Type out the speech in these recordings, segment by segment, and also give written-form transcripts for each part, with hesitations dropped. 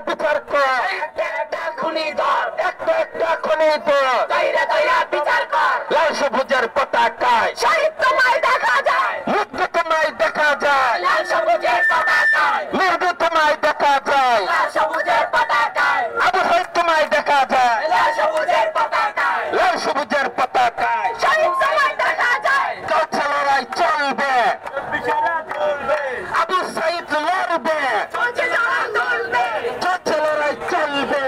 বিচার কর, একটা খুনি ধর, একটা খুনি ধর, বিচার কর। লাল সবুজের পতাকায় শহীদ তোমায় দেখা যায়, মুগ্ধ তোমায় দেখা যায়, লাল সবুজের পতাকায় মুগ্ধ তোমায় দেখা যায়, লাল সবুজের পতাকায় আবু সাইদ তোমায় দেখা যায়, লাল সবুজের পতাকায়, লাল সবুজের পতাকায় শহীদ তোমায় দেখা যায়। চলছে লড়াই চলবে, আবু সাইদ লড়বে, চলছে লড়াই চলবে।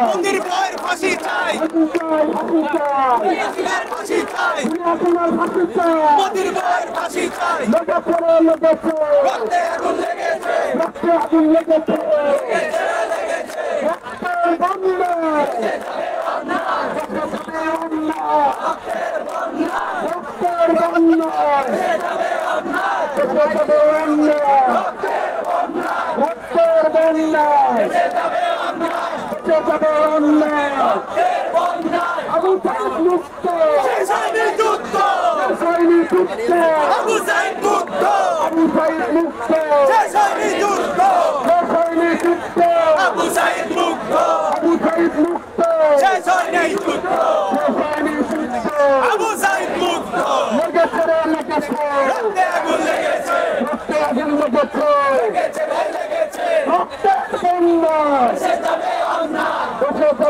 মন্দির ভাইয়ের ফাঁসি চাই মন্দির ভাইয়ের ফাঁসি চাই রক্তে আগুন লেগেছে আবু সাইদ মুক্ত আবু সাইদ মুক্ত আবু সাইদ মুক্ত আবু সাইদ মুক্ত আবু সাইদ মুক্ত শেষ হয় নাই যুদ্ধ আবু সাইদ মুক্ত রক্তে আগুন লেগেছে রক্তের বন্যা রক্তের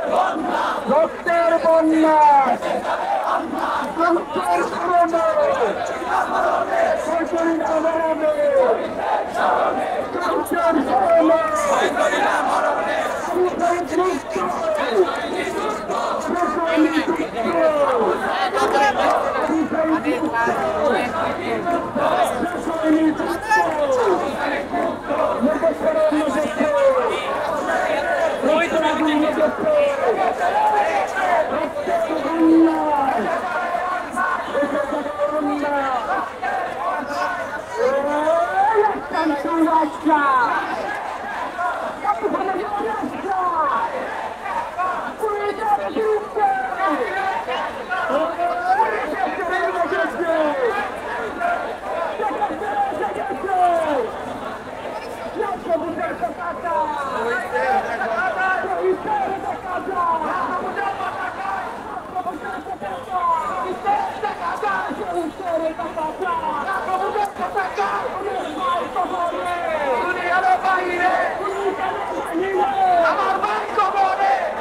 বন্যা রক্তের কারণে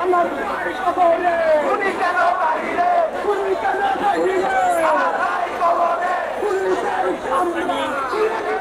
আমার ভাই কবরে উনি কেন বাহিরে উনি কেন বাহিরে আমার ভাই কবরে পুলিশের সামনে